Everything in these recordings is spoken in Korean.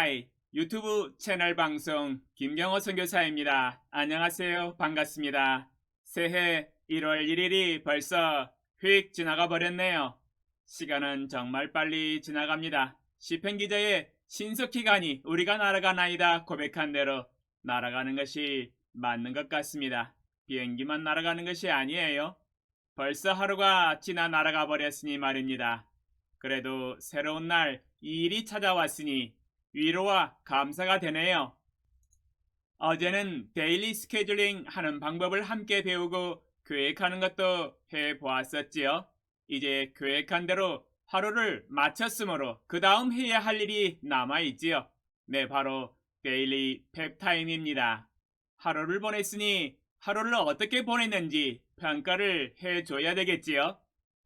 하이 유튜브 채널 방송 김경호 선교사입니다. 안녕하세요. 반갑습니다. 새해 1월 1일이 벌써 휙 지나가 버렸네요. 시간은 정말 빨리 지나갑니다. 시편 기자의 신속히가니 우리가 날아가나이다 고백한 대로 날아가는 것이 맞는 것 같습니다. 비행기만 날아가는 것이 아니에요. 벌써 하루가 지나 날아가 버렸으니 말입니다. 그래도 새로운 날 이 일이 찾아왔으니 위로와 감사가 되네요. 어제는 데일리 스케줄링 하는 방법을 함께 배우고 계획하는 것도 해보았었지요. 이제 계획한 대로 하루를 마쳤으므로 그 다음 해야 할 일이 남아있지요. 네, 바로 데일리 펩타임입니다. 하루를 보냈으니 하루를 어떻게 보냈는지 평가를 해줘야 되겠지요.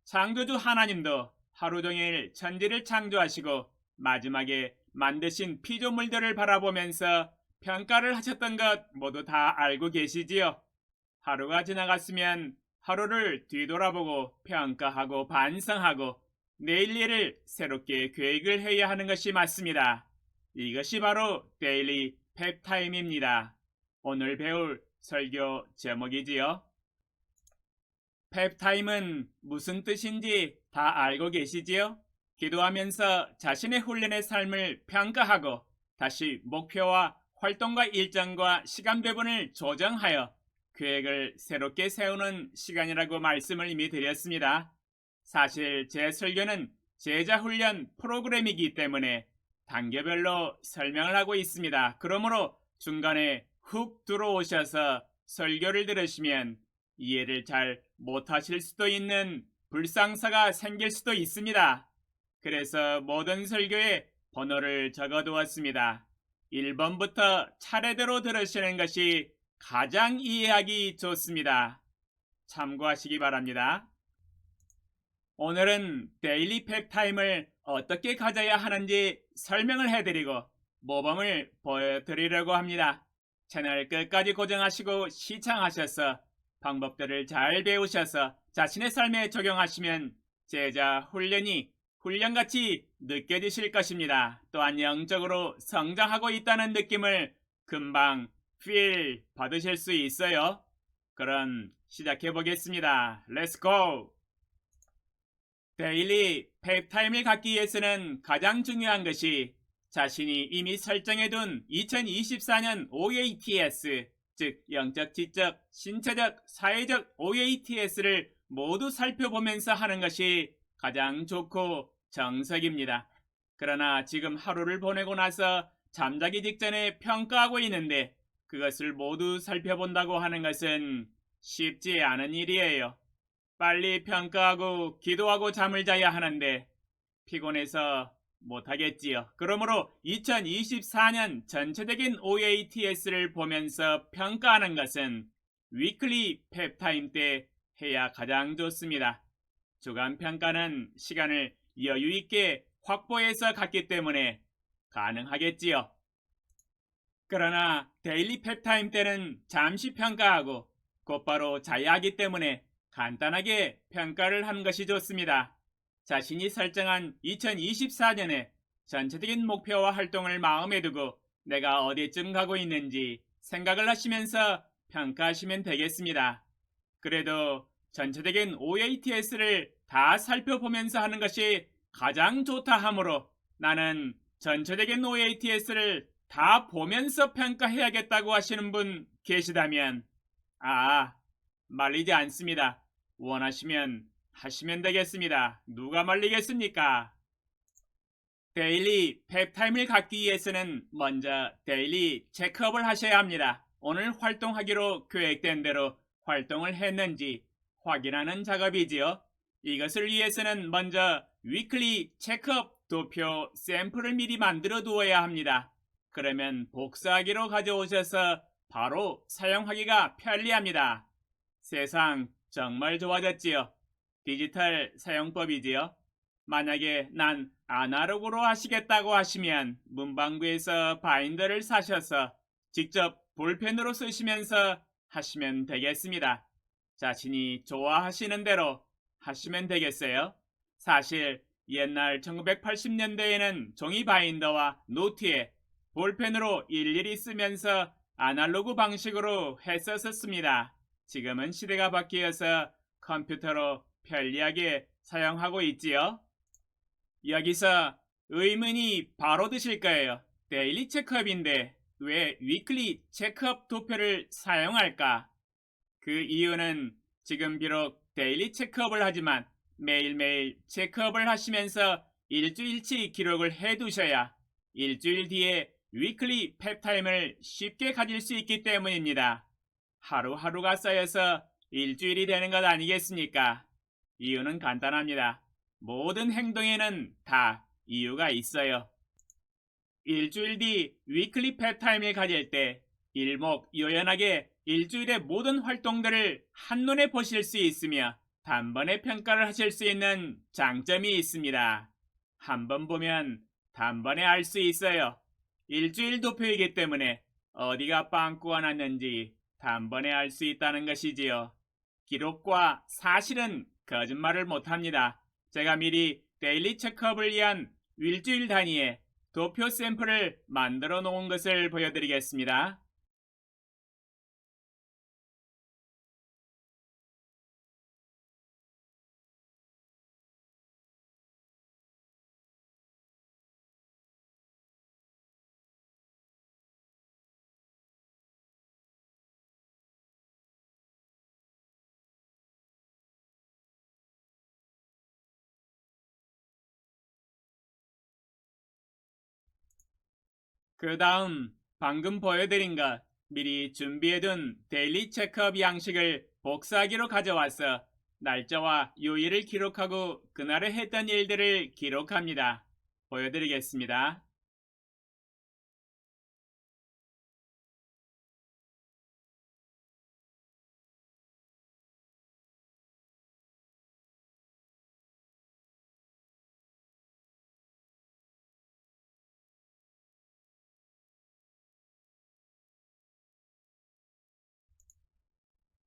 창조주 하나님도 하루 종일 천지를 창조하시고 마지막에 만드신 피조물들을 바라보면서 평가를 하셨던 것 모두 다 알고 계시지요. 하루가 지나갔으면 하루를 뒤돌아보고 평가하고 반성하고 내일 일을 새롭게 계획을 해야 하는 것이 맞습니다. 이것이 바로 데일리 펩타임입니다. 오늘 배울 설교 제목이지요. 펩타임은 무슨 뜻인지 다 알고 계시지요? 기도하면서 자신의 훈련의 삶을 평가하고 다시 목표와 활동과 일정과 시간 배분을 조정하여 계획을 새롭게 세우는 시간이라고 말씀을 이미 드렸습니다. 사실 제 설교는 제자 훈련 프로그램이기 때문에 단계별로 설명을 하고 있습니다. 그러므로 중간에 훅 들어오셔서 설교를 들으시면 이해를 잘 못하실 수도 있는 불상사가 생길 수도 있습니다. 그래서 모든 설교에 번호를 적어두었습니다. 1번부터 차례대로 들으시는 것이 가장 이해하기 좋습니다. 참고하시기 바랍니다. 오늘은 데일리 펩타임을 어떻게 가져야 하는지 설명을 해드리고 모범을 보여드리려고 합니다. 채널 끝까지 고정하시고 시청하셔서 방법들을 잘 배우셔서 자신의 삶에 적용하시면 제자 훈련이 훈련같이 느껴지실 것입니다. 또한 영적으로 성장하고 있다는 느낌을 금방 feel 받으실 수 있어요. 그럼 시작해 보겠습니다. Let's go! 데일리 펩타임을 갖기 위해서는 가장 중요한 것이 자신이 이미 설정해둔 2024년 OATS, 즉 영적, 지적, 신체적, 사회적 OATS를 모두 살펴보면서 하는 것이 가장 좋고 정석입니다. 그러나 지금 하루를 보내고 나서 잠자기 직전에 평가하고 있는데 그것을 모두 살펴본다고 하는 것은 쉽지 않은 일이에요. 빨리 평가하고 기도하고 잠을 자야 하는데 피곤해서 못하겠지요. 그러므로 2024년 전체적인 OATS를 보면서 평가하는 것은 위클리 펩타임 때 해야 가장 좋습니다. 주간 평가는 시간을 여유 있게 확보해서 갔기 때문에 가능하겠지요. 그러나 데일리 펩타임 때는 잠시 평가하고 곧바로 자야 하기 때문에 간단하게 평가를 하는 것이 좋습니다. 자신이 설정한 2024년의 전체적인 목표와 활동을 마음에 두고 내가 어디쯤 가고 있는지 생각을 하시면서 평가하시면 되겠습니다. 그래도 전체적인 OATS를 다 살펴보면서 하는 것이 가장 좋다 하므로 나는 전체적인 OATS를 다 보면서 평가해야겠다고 하시는 분 계시다면 말리지 않습니다. 원하시면 하시면 되겠습니다. 누가 말리겠습니까? 데일리 펩타임을 갖기 위해서는 먼저 데일리 체크업을 하셔야 합니다. 오늘 활동하기로 계획된 대로 활동을 했는지 확인하는 작업이지요. 이것을 위해서는 먼저 위클리 체크업 도표 샘플을 미리 만들어 두어야 합니다. 그러면 복사하기로 가져오셔서 바로 사용하기가 편리합니다. 세상 정말 좋아졌지요. 디지털 사용법이지요. 만약에 난 아날로그로 하시겠다고 하시면 문방구에서 바인더를 사셔서 직접 볼펜으로 쓰시면서 하시면 되겠습니다. 자신이 좋아하시는 대로 하시면 되겠어요. 사실 옛날 1980년대에는 종이 바인더와 노트에 볼펜으로 일일이 쓰면서 아날로그 방식으로 했었습니다. 지금은 시대가 바뀌어서 컴퓨터로 편리하게 사용하고 있지요. 여기서 의문이 바로 드실 거예요. 데일리 체크업인데 왜 위클리 체크업 도표를 사용할까? 그 이유는 지금 비록 데일리 체크업을 하지만 매일매일 체크업을 하시면서 일주일치 기록을 해두셔야 일주일 뒤에 위클리 펩타임을 쉽게 가질 수 있기 때문입니다. 하루하루가 쌓여서 일주일이 되는 것 아니겠습니까? 이유는 간단합니다. 모든 행동에는 다 이유가 있어요. 일주일 뒤 위클리 펩타임을 가질 때 일목요연하게 일주일의 모든 활동들을 한눈에 보실 수 있으며 단번에 평가를 하실 수 있는 장점이 있습니다. 한번 보면 단번에 알 수 있어요. 일주일 도표이기 때문에 어디가 빵꾸가 났는지 단번에 알 수 있다는 것이지요. 기록과 사실은 거짓말을 못합니다. 제가 미리 데일리 체크업을 위한 일주일 단위의 도표 샘플을 만들어 놓은 것을 보여드리겠습니다. 그 다음 방금 보여드린 것 미리 준비해둔 데일리 체크업 양식을 복사하기로 가져와서 날짜와 요일을 기록하고 그날에 했던 일들을 기록합니다. 보여드리겠습니다.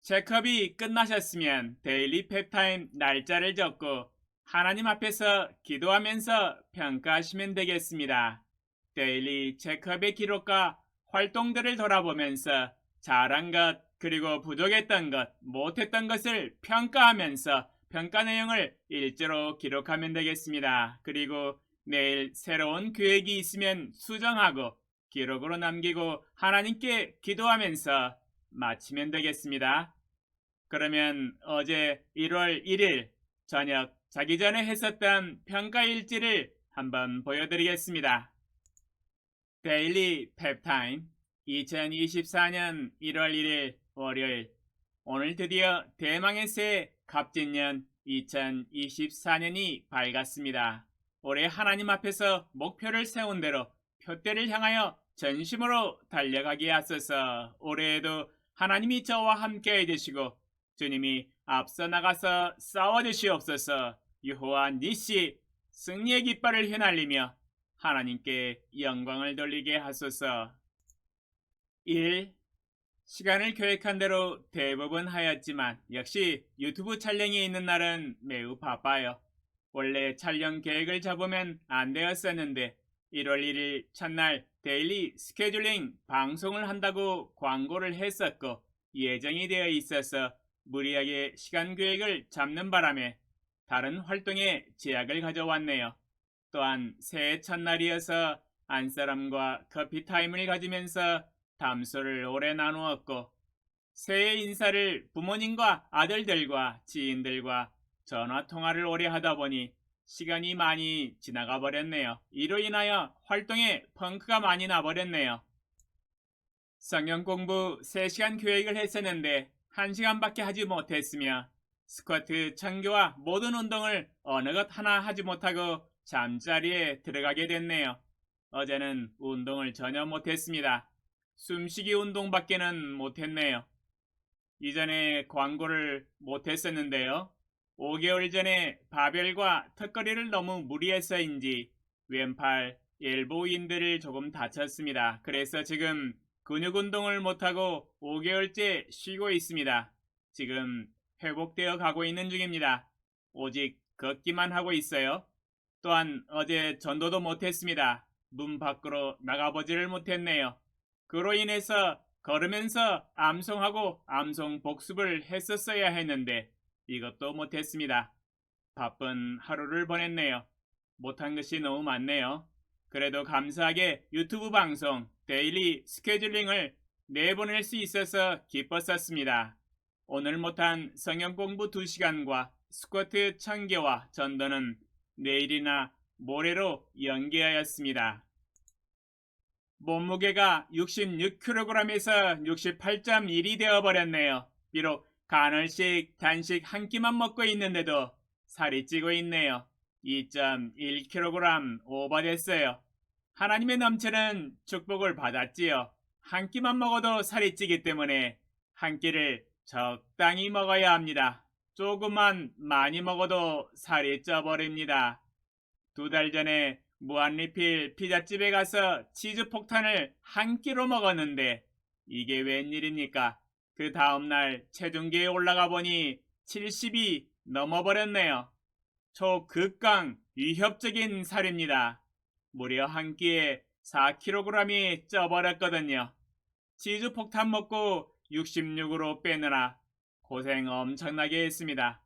체크업이 끝나셨으면 데일리 펩타임 날짜를 적고 하나님 앞에서 기도하면서 평가하시면 되겠습니다. 데일리 체크업의 기록과 활동들을 돌아보면서 잘한 것 그리고 부족했던 것 못했던 것을 평가하면서 평가 내용을 일자로 기록하면 되겠습니다. 그리고 내일 새로운 계획이 있으면 수정하고 기록으로 남기고 하나님께 기도하면서 마치면 되겠습니다. 그러면 어제 1월 1일 저녁 자기 전에 했었던 평가 일지를 한번 보여드리겠습니다. 데일리 펩타임 2024년 1월 1일 월요일 오늘 드디어 대망의 새해 갑진년 2024년이 밝았습니다. 올해 하나님 앞에서 목표를 세운 대로 표대를 향하여 전심으로 달려가기에 앞서서 올해에도 하나님이 저와 함께 해주시고 주님이 앞서 나가서 싸워주시옵소서. 여호와 니시 승리의 깃발을 휘날리며 하나님께 영광을 돌리게 하소서. 1. 시간을 계획한 대로 대부분 하였지만 역시 유튜브 촬영이 있는 날은 매우 바빠요. 원래 촬영 계획을 잡으면 안 되었었는데 1월 1일 첫날 데일리 스케줄링 방송을 한다고 광고를 했었고 예정이 되어 있어서 무리하게 시간 계획을 잡는 바람에 다른 활동에 제약을 가져왔네요. 또한 새해 첫날이어서 안사람과 커피 타임을 가지면서 담소를 오래 나누었고 새해 인사를 부모님과 아들들과 지인들과 전화 통화를 오래 하다 보니 시간이 많이 지나가 버렸네요. 이로 인하여 활동에 펑크가 많이 나버렸네요. 성경 공부 3시간 계획을 했었는데 1시간밖에 하지 못했으며 스쿼트, 청교와 모든 운동을 어느 것 하나 하지 못하고 잠자리에 들어가게 됐네요. 어제는 운동을 전혀 못했습니다. 숨쉬기 운동밖에는 못했네요. 이전에 광고를 못했었는데요. 5개월 전에 바벨과 턱걸이를 너무 무리해서인지 왼팔 엘보인들을 조금 다쳤습니다. 그래서 지금 근육 운동을 못하고 5개월째 쉬고 있습니다. 지금 회복되어 가고 있는 중입니다. 오직 걷기만 하고 있어요. 또한 어제 전도도 못했습니다. 문 밖으로 나가보지를 못했네요. 그로 인해서 걸으면서 암송하고 암송 복습을 했었어야 했는데 이것도 못했습니다. 바쁜 하루를 보냈네요. 못한 것이 너무 많네요. 그래도 감사하게 유튜브 방송 데일리 스케줄링을 내보낼 수 있어서 기뻤었습니다. 오늘 못한 성경 공부 2시간과 스쿼트 1000개와 전도는 내일이나 모레로 연기하였습니다. 몸무게가 66kg에서 68.1이 되어버렸네요. 비록 간헐식 단식 한 끼만 먹고 있는데도 살이 찌고 있네요. 2.1kg 오버됐어요. 하나님의 넘치는 축복을 받았지요. 한 끼만 먹어도 살이 찌기 때문에 한 끼를 적당히 먹어야 합니다. 조금만 많이 먹어도 살이 쪄버립니다. 2달 전에 무한리필 피자집에 가서 치즈 폭탄을 한 끼로 먹었는데 이게 웬일입니까? 그 다음날 체중계에 올라가 보니 70이 넘어버렸네요. 초극강 위협적인 살입니다. 무려 한 끼에 4kg이 쪄버렸거든요. 치즈 폭탄 먹고 66으로 빼느라 고생 엄청나게 했습니다.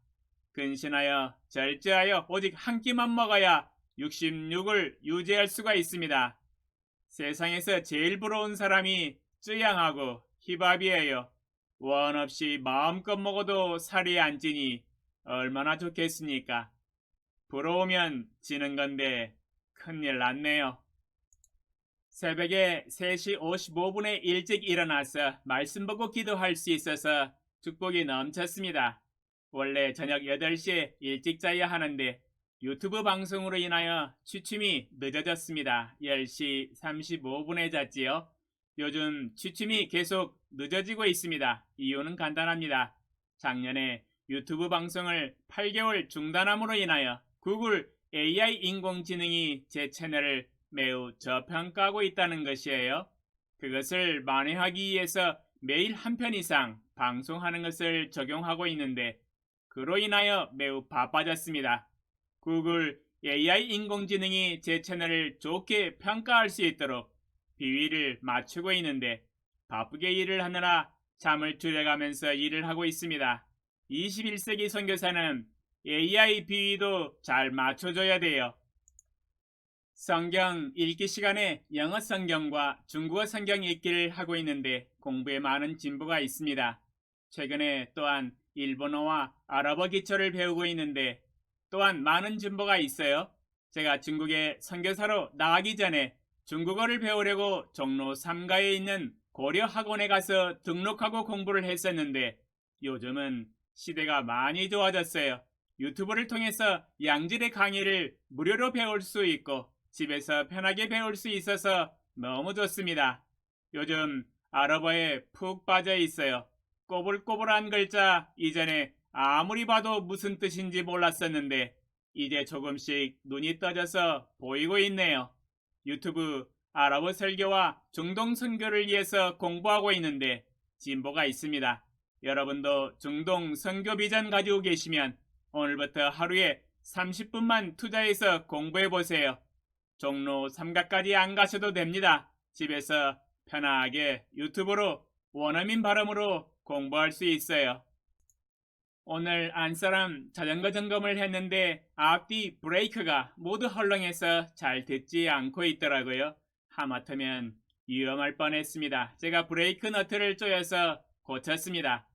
근신하여 절제하여 오직 한 끼만 먹어야 66을 유지할 수가 있습니다. 세상에서 제일 부러운 사람이 쯔양하고 힙합이에요. 원 없이 마음껏 먹어도 살이 안 찌니 얼마나 좋겠습니까? 부러우면 지는 건데 큰일 났네요. 새벽에 3시 55분에 일찍 일어나서 말씀 보고 기도할 수 있어서 축복이 넘쳤습니다. 원래 저녁 8시에 일찍 자야 하는데 유튜브 방송으로 인하여 취침이 늦어졌습니다. 10시 35분에 잤지요. 요즘 취침이 계속 늦어지고 있습니다. 이유는 간단합니다. 작년에 유튜브 방송을 8개월 중단함으로 인하여 구글 AI 인공지능이 제 채널을 매우 저평가하고 있다는 것이에요. 그것을 만회하기 위해서 매일 한 편 이상 방송하는 것을 적용하고 있는데 그로 인하여 매우 바빠졌습니다. 구글 AI 인공지능이 제 채널을 좋게 평가할 수 있도록 비위를 맞추고 있는데 바쁘게 일을 하느라 잠을 줄여가면서 일을 하고 있습니다. 21세기 선교사는 AI 비위도 잘 맞춰줘야 돼요. 성경 읽기 시간에 영어 성경과 중국어 성경 읽기를 하고 있는데 공부에 많은 진보가 있습니다. 최근에 또한 일본어와 아랍어 기초를 배우고 있는데 또한 많은 진보가 있어요. 제가 중국에 선교사로 나가기 전에 중국어를 배우려고 종로 3가에 있는 고려 학원에 가서 등록하고 공부를 했었는데 요즘은 시대가 많이 좋아졌어요. 유튜브를 통해서 양질의 강의를 무료로 배울 수 있고 집에서 편하게 배울 수 있어서 너무 좋습니다. 요즘 아랍어에 푹 빠져 있어요. 꼬불꼬불한 글자 이전에 아무리 봐도 무슨 뜻인지 몰랐었는데 이제 조금씩 눈이 떠져서 보이고 있네요. 유튜브 아랍어 설교와 중동 선교를 위해서 공부하고 있는데 진보가 있습니다. 여러분도 중동 선교 비전 가지고 계시면 오늘부터 하루에 30분만 투자해서 공부해 보세요. 종로 3가까지 안 가셔도 됩니다. 집에서 편하게 유튜브로 원어민 발음으로 공부할 수 있어요. 오늘 안사람 자전거 점검을 했는데 앞뒤 브레이크가 모두 헐렁해서 잘 듣지 않고 있더라고요. 하마터면 위험할 뻔했습니다. 제가 브레이크 너트를 조여서 고쳤습니다.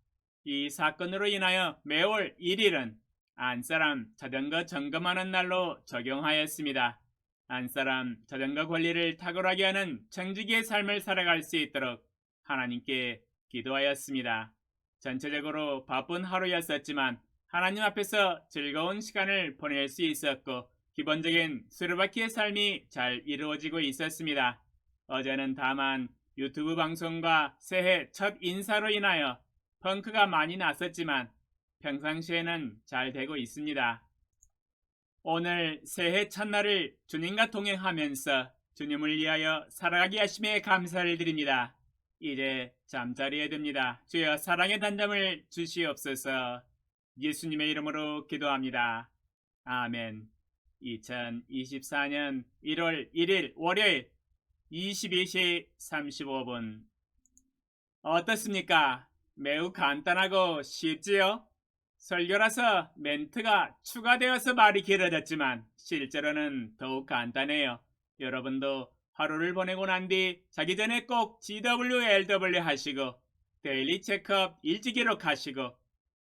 이 사건으로 인하여 매월 1일은 안사람 자전거 점검하는 날로 적용하였습니다. 안사람 자전거 권리를 탁월하게 하는 정직의 삶을 살아갈 수 있도록 하나님께 기도하였습니다. 전체적으로 바쁜 하루였었지만 하나님 앞에서 즐거운 시간을 보낼 수 있었고 기본적인 스루바키의 삶이 잘 이루어지고 있었습니다. 어제는 다만 유튜브 방송과 새해 첫 인사로 인하여 펑크가 많이 났었지만 평상시에는 잘 되고 있습니다. 오늘 새해 첫날을 주님과 동행하면서 주님을 위하여 살아가게 하심에 감사를 드립니다. 이제 잠자리에 듭니다. 주여 사랑의 단잠을 주시옵소서. 예수님의 이름으로 기도합니다. 아멘. 2024년 1월 1일 월요일 22시 35분. 어떻습니까? 매우 간단하고 쉽지요? 설교라서 멘트가 추가되어서 말이 길어졌지만 실제로는 더욱 간단해요. 여러분도 하루를 보내고 난 뒤 자기 전에 꼭 GWLW 하시고 데일리 체크업 일지 기록하시고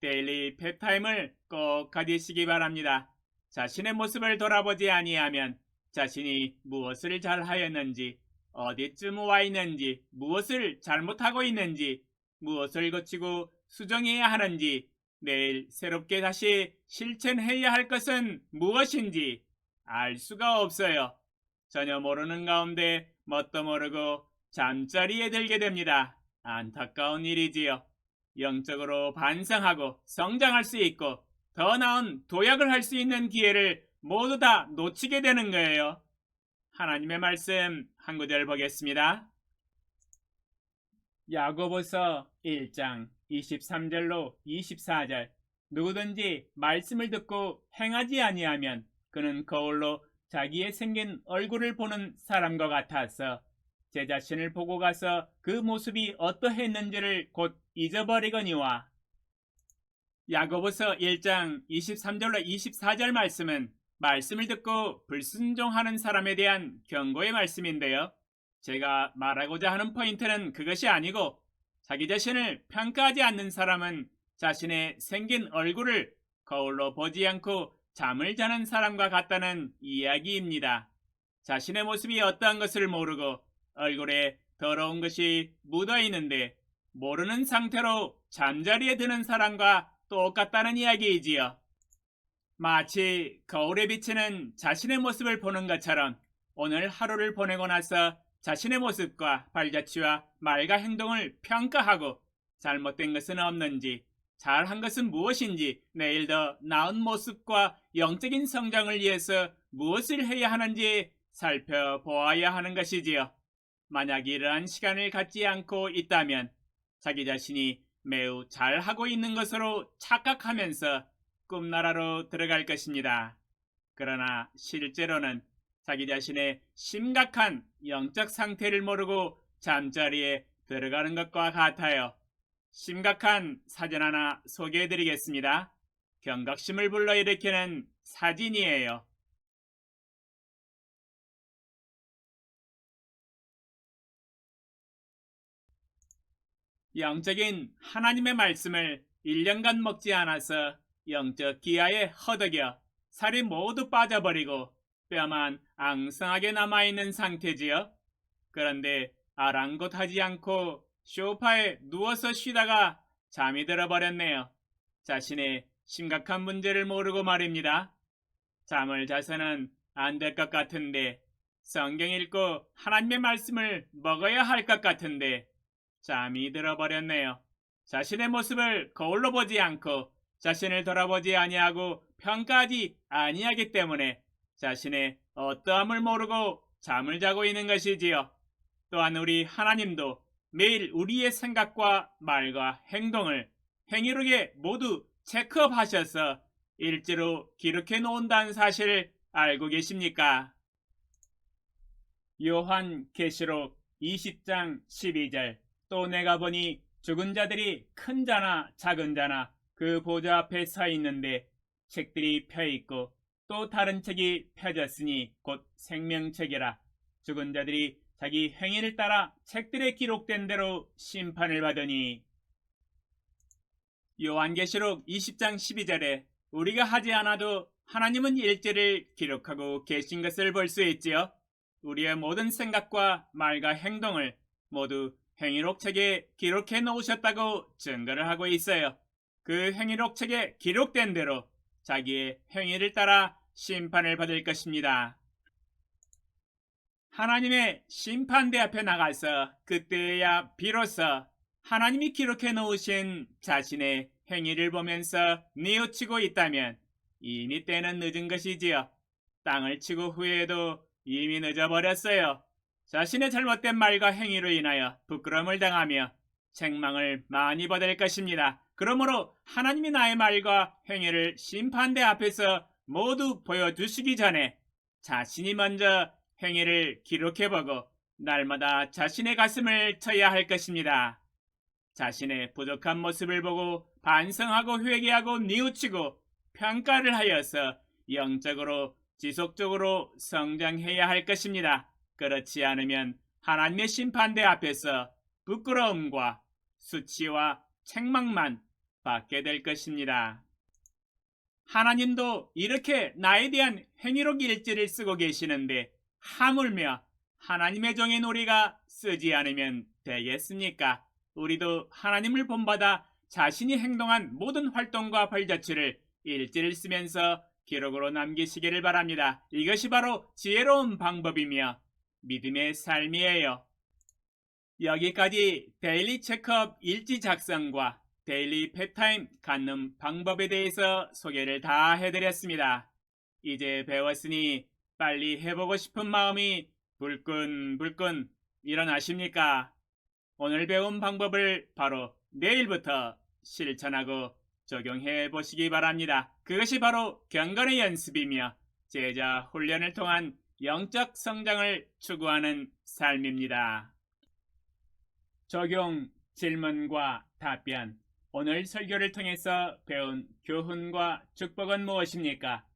데일리 펩타임을 꼭 가지시기 바랍니다. 자신의 모습을 돌아보지 아니하면 자신이 무엇을 잘하였는지, 어디쯤 와 있는지, 무엇을 잘못하고 있는지, 무엇을 고치고 수정해야 하는지, 내일 새롭게 다시 실천해야 할 것은 무엇인지 알 수가 없어요. 전혀 모르는 가운데 뭣도 모르고 잠자리에 들게 됩니다. 안타까운 일이지요. 영적으로 반성하고 성장할 수 있고 더 나은 도약을 할 수 있는 기회를 모두 다 놓치게 되는 거예요. 하나님의 말씀 한 구절 보겠습니다. 야고보서 1장 23절로 24절. 누구든지 말씀을 듣고 행하지 아니하면 그는 거울로 자기의 생긴 얼굴을 보는 사람과 같아서 제 자신을 보고 가서 그 모습이 어떠했는지를 곧 잊어버리거니와. 야고보서 1장 23절로 24절 말씀은 말씀을 듣고 불순종하는 사람에 대한 경고의 말씀인데요. 제가 말하고자 하는 포인트는 그것이 아니고 자기 자신을 평가하지 않는 사람은 자신의 생긴 얼굴을 거울로 보지 않고 잠을 자는 사람과 같다는 이야기입니다. 자신의 모습이 어떠한 것을 모르고 얼굴에 더러운 것이 묻어 있는데 모르는 상태로 잠자리에 드는 사람과 똑같다는 이야기이지요. 마치 거울에 비치는 자신의 모습을 보는 것처럼 오늘 하루를 보내고 나서 자신의 모습과 발자취와 말과 행동을 평가하고 잘못된 것은 없는지, 잘한 것은 무엇인지, 내일 더 나은 모습과 영적인 성장을 위해서 무엇을 해야 하는지 살펴보아야 하는 것이지요. 만약 이러한 시간을 갖지 않고 있다면 자기 자신이 매우 잘하고 있는 것으로 착각하면서 꿈나라로 들어갈 것입니다. 그러나 실제로는 자기 자신의 심각한 영적 상태를 모르고 잠자리에 들어가는 것과 같아요. 심각한 사진 하나 소개해드리겠습니다. 경각심을 불러일으키는 사진이에요. 영적인 하나님의 말씀을 1년간 먹지 않아서 영적 기아에 허덕여 살이 모두 빠져버리고 뼈만 앙상하게 남아있는 상태지요. 그런데 아랑곳하지 않고 소파에 누워서 쉬다가 잠이 들어버렸네요. 자신의 심각한 문제를 모르고 말입니다. 잠을 자서는 안 될 것 같은데, 성경 읽고 하나님의 말씀을 먹어야 할 것 같은데 잠이 들어버렸네요. 자신의 모습을 거울로 보지 않고 자신을 돌아보지 아니하고 평가하지 아니하기 때문에 자신의 어떠함을 모르고 잠을 자고 있는 것이지요. 또한 우리 하나님도 매일 우리의 생각과 말과 행동을 행위록에 모두 체크업 하셔서 일지로 기록해 놓은다는 사실을 알고 계십니까? 요한계시록 20장 12절. 또 내가 보니 죽은 자들이 큰 자나 작은 자나 그 보좌 앞에 서 있는데 책들이 펴 있고 또 다른 책이 펴졌으니 곧 생명책이라. 죽은 자들이 자기 행위를 따라 책들에 기록된 대로 심판을 받으니. 요한계시록 20장 12절에 우리가 하지 않아도 하나님은 일지를 기록하고 계신 것을 볼 수 있지요. 우리의 모든 생각과 말과 행동을 모두 행위록 책에 기록해 놓으셨다고 증거를 하고 있어요. 그 행위록 책에 기록된 대로 자기의 행위를 따라 심판을 받을 것입니다. 하나님의 심판대 앞에 나가서 그때야 비로소 하나님이 기록해 놓으신 자신의 행위를 보면서 뉘우치고 있다면 이미 때는 늦은 것이지요. 땅을 치고 후회해도 이미 늦어버렸어요. 자신의 잘못된 말과 행위로 인하여 부끄러움을 당하며 책망을 많이 받을 것입니다. 그러므로 하나님이 나의 말과 행위를 심판대 앞에서 모두 보여주시기 전에 자신이 먼저 행위를 기록해보고 날마다 자신의 가슴을 쳐야 할 것입니다. 자신의 부족한 모습을 보고 반성하고 회개하고 뉘우치고 평가를 하여서 영적으로 지속적으로 성장해야 할 것입니다. 그렇지 않으면 하나님의 심판대 앞에서 부끄러움과 수치와 책망만 받게 될 것입니다. 하나님도 이렇게 나에 대한 행위록 일지를 쓰고 계시는데 하물며 하나님의 종인 우리가 쓰지 않으면 되겠습니까? 우리도 하나님을 본받아 자신이 행동한 모든 활동과 발자취를 일지를 쓰면서 기록으로 남기시기를 바랍니다. 이것이 바로 지혜로운 방법이며 믿음의 삶이에요. 여기까지 데일리 체크업 일지 작성과 데일리 펫타임 갖는 방법에 대해서 소개를 다 해드렸습니다. 이제 배웠으니 빨리 해보고 싶은 마음이 불끈불끈 일어나십니까? 오늘 배운 방법을 바로 내일부터 실천하고 적용해 보시기 바랍니다. 그것이 바로 경건의 연습이며 제자 훈련을 통한 영적 성장을 추구하는 삶입니다. 적용, 질문과 답변. 오늘 설교를 통해서 배운 교훈과 축복은 무엇입니까?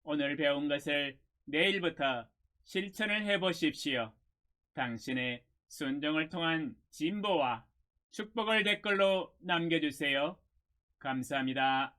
오늘 배운 것을 내일부터 실천을 해보십시오. 당신의 순종을 통한 진보와 축복을 댓글로 남겨주세요. 감사합니다.